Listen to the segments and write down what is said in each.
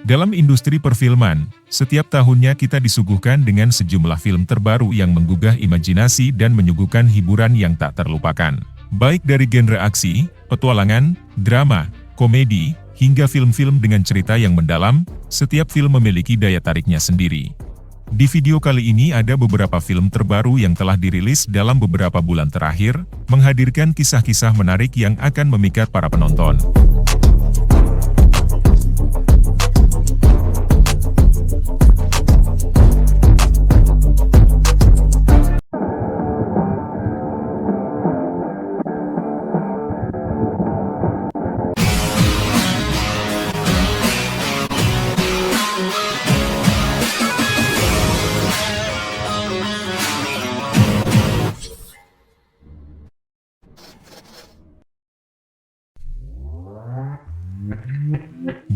Dalam industri perfilman, setiap tahunnya kita disuguhkan dengan sejumlah film terbaru yang menggugah imajinasi dan menyuguhkan hiburan yang tak terlupakan. Baik dari genre aksi, petualangan, drama, komedi, hingga film-film dengan cerita yang mendalam, setiap film memiliki daya tariknya sendiri. Di video kali ini ada beberapa film terbaru yang telah dirilis dalam beberapa bulan terakhir, menghadirkan kisah-kisah menarik yang akan memikat para penonton.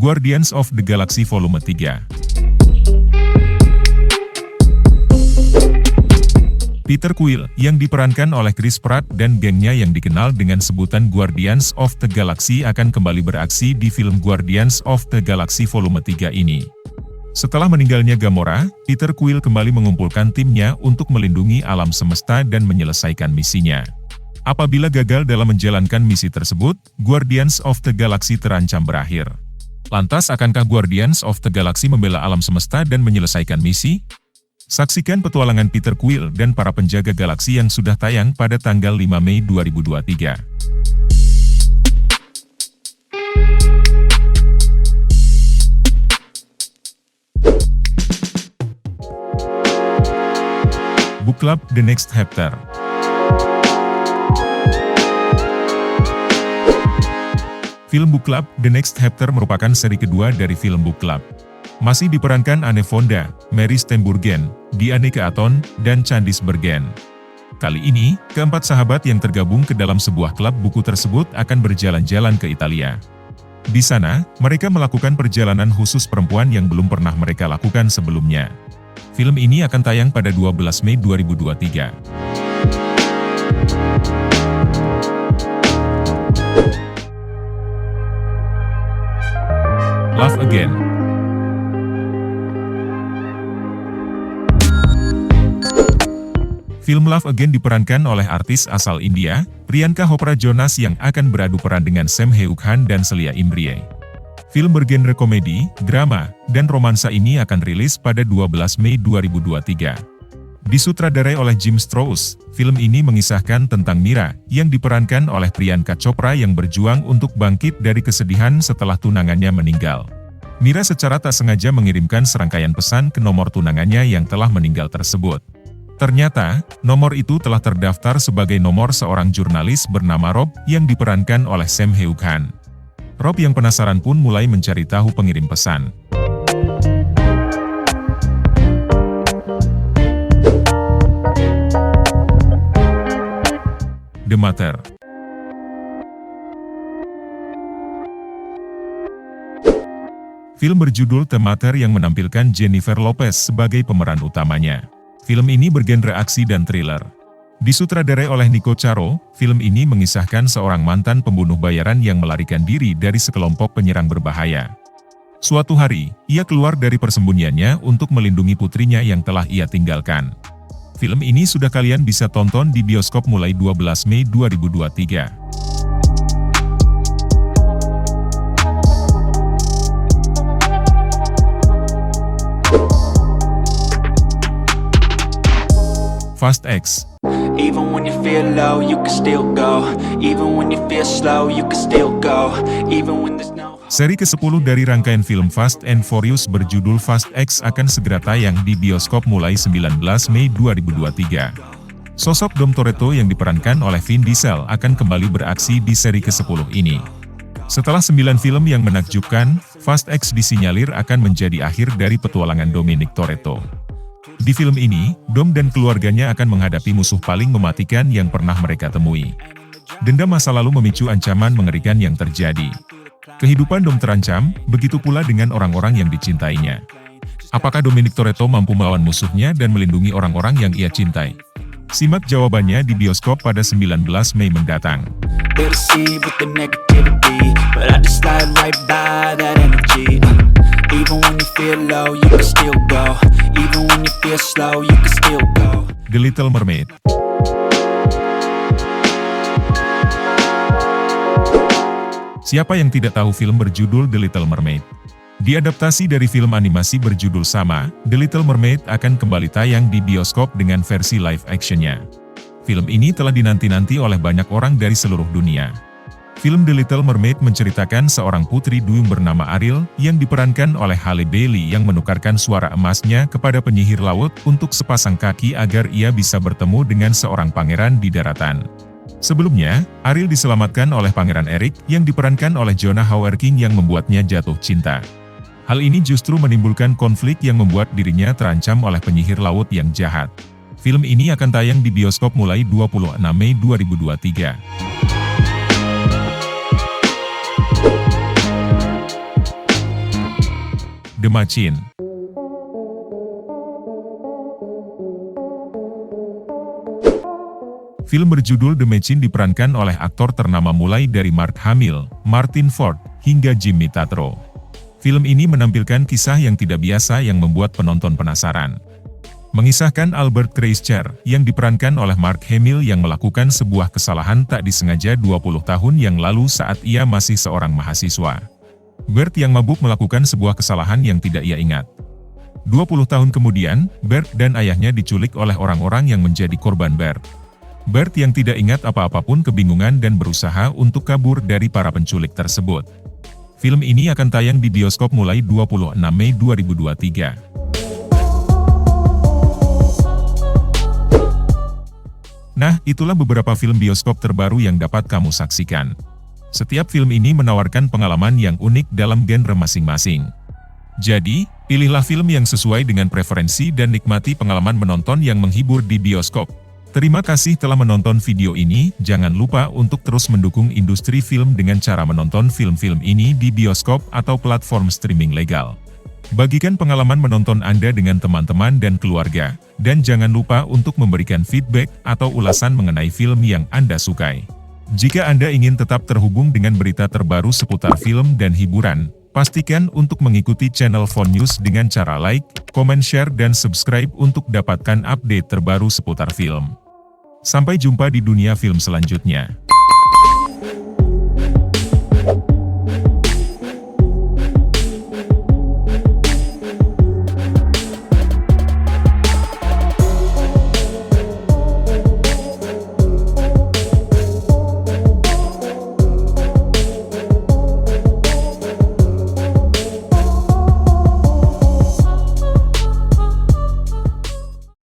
Guardians of the Galaxy Volume 3. Peter Quill, yang diperankan oleh Chris Pratt dan gengnya yang dikenal dengan sebutan Guardians of the Galaxy akan kembali beraksi di film Guardians of the Galaxy Volume 3 ini. Setelah meninggalnya Gamora, Peter Quill kembali mengumpulkan timnya untuk melindungi alam semesta dan menyelesaikan misinya. Apabila gagal dalam menjalankan misi tersebut, Guardians of the Galaxy terancam berakhir. Lantas akankah Guardians of the Galaxy membela alam semesta dan menyelesaikan misi? Saksikan petualangan Peter Quill dan para penjaga galaksi yang sudah tayang pada tanggal 5 Mei 2023. Book Club: The Next Chapter. Film Book Club: The Next Chapter merupakan seri kedua dari film Book Club. Masih diperankan Anne Fonda, Mary Steenburgen, Diane Keaton, dan Candice Bergen. Kali ini, keempat sahabat yang tergabung ke dalam sebuah klub buku tersebut akan berjalan-jalan ke Italia. Di sana, mereka melakukan perjalanan khusus perempuan yang belum pernah mereka lakukan sebelumnya. Film ini akan tayang pada 12 Mei 2023. Love Again. Film Love Again diperankan oleh artis asal India, Priyanka Chopra Jonas yang akan beradu peran dengan Sam Heughan dan Celia Imrie. Film bergenre komedi, drama, dan romansa ini akan rilis pada 12 Mei 2023. Disutradarai oleh Jim Strauss, film ini mengisahkan tentang Mira, yang diperankan oleh Priyanka Chopra yang berjuang untuk bangkit dari kesedihan setelah tunangannya meninggal. Mira secara tak sengaja mengirimkan serangkaian pesan ke nomor tunangannya yang telah meninggal tersebut. Ternyata, nomor itu telah terdaftar sebagai nomor seorang jurnalis bernama Rob yang diperankan oleh Sam Heughan. Rob yang penasaran pun mulai mencari tahu pengirim pesan. The Matter. Film berjudul The Matter yang menampilkan Jennifer Lopez sebagai pemeran utamanya. Film ini bergenre aksi dan thriller. Disutradarai oleh Nico Charo, film ini mengisahkan seorang mantan pembunuh bayaran yang melarikan diri dari sekelompok penyerang berbahaya. Suatu hari, ia keluar dari persembunyiannya untuk melindungi putrinya yang telah ia tinggalkan. Film ini sudah kalian bisa tonton di bioskop mulai 12 Mei 2023. Fast X. Even when you feel low, you can still go. Even when you feel slow, you can still go. Even when there's no... Seri ke-10 dari rangkaian film Fast and Furious berjudul Fast X akan segera tayang di bioskop mulai 19 Mei 2023. Sosok Dom Toretto yang diperankan oleh Vin Diesel akan kembali beraksi di seri ke-10 ini. Setelah 9 film yang menakjubkan, Fast X disinyalir akan menjadi akhir dari petualangan Dominic Toretto. Di film ini, Dom dan keluarganya akan menghadapi musuh paling mematikan yang pernah mereka temui. Dendam masa lalu memicu ancaman mengerikan yang terjadi. Kehidupan Dom terancam, begitu pula dengan orang-orang yang dicintainya. Apakah Dominic Toretto mampu melawan musuhnya dan melindungi orang-orang yang ia cintai? Simak jawabannya di bioskop pada 19 Mei mendatang. Even low, you can still go. Even when you feel slow, you can still go. The Little Mermaid. Siapa yang tidak tahu film berjudul The Little Mermaid? Diadaptasi dari film animasi berjudul sama, The Little Mermaid akan kembali tayang di bioskop dengan versi live actionnya. Film ini telah dinanti-nanti oleh banyak orang dari seluruh dunia. Film The Little Mermaid menceritakan seorang putri duyung bernama Ariel yang diperankan oleh Halle Bailey yang menukarkan suara emasnya kepada penyihir laut untuk sepasang kaki agar ia bisa bertemu dengan seorang pangeran di daratan. Sebelumnya, Ariel diselamatkan oleh Pangeran Eric yang diperankan oleh Jonah Hauer-King yang membuatnya jatuh cinta. Hal ini justru menimbulkan konflik yang membuat dirinya terancam oleh penyihir laut yang jahat. Film ini akan tayang di bioskop mulai 26 Mei 2023. The Machine. Film berjudul The Machine diperankan oleh aktor ternama mulai dari Mark Hamill, Martin Ford, hingga Jimmy Tatro. Film ini menampilkan kisah yang tidak biasa yang membuat penonton penasaran. Mengisahkan Albert Kreischer yang diperankan oleh Mark Hamill yang melakukan sebuah kesalahan tak disengaja 20 tahun yang lalu saat ia masih seorang mahasiswa. Bert yang mabuk melakukan sebuah kesalahan yang tidak ia ingat. 20 tahun kemudian, Bert dan ayahnya diculik oleh orang-orang yang menjadi korban Bert. Bert yang tidak ingat apa-apa pun kebingungan dan berusaha untuk kabur dari para penculik tersebut. Film ini akan tayang di bioskop mulai 26 Mei 2023. Nah, itulah beberapa film bioskop terbaru yang dapat kamu saksikan. Setiap film ini menawarkan pengalaman yang unik dalam genre masing-masing. Jadi, pilihlah film yang sesuai dengan preferensi dan nikmati pengalaman menonton yang menghibur di bioskop. Terima kasih telah menonton video ini, jangan lupa untuk terus mendukung industri film dengan cara menonton film-film ini di bioskop atau platform streaming legal. Bagikan pengalaman menonton Anda dengan teman-teman dan keluarga, dan jangan lupa untuk memberikan feedback atau ulasan mengenai film yang Anda sukai. Jika Anda ingin tetap terhubung dengan berita terbaru seputar film dan hiburan, pastikan untuk mengikuti channel Phone News dengan cara like, komen, share, dan subscribe untuk dapatkan update terbaru seputar film. Sampai jumpa di dunia film selanjutnya.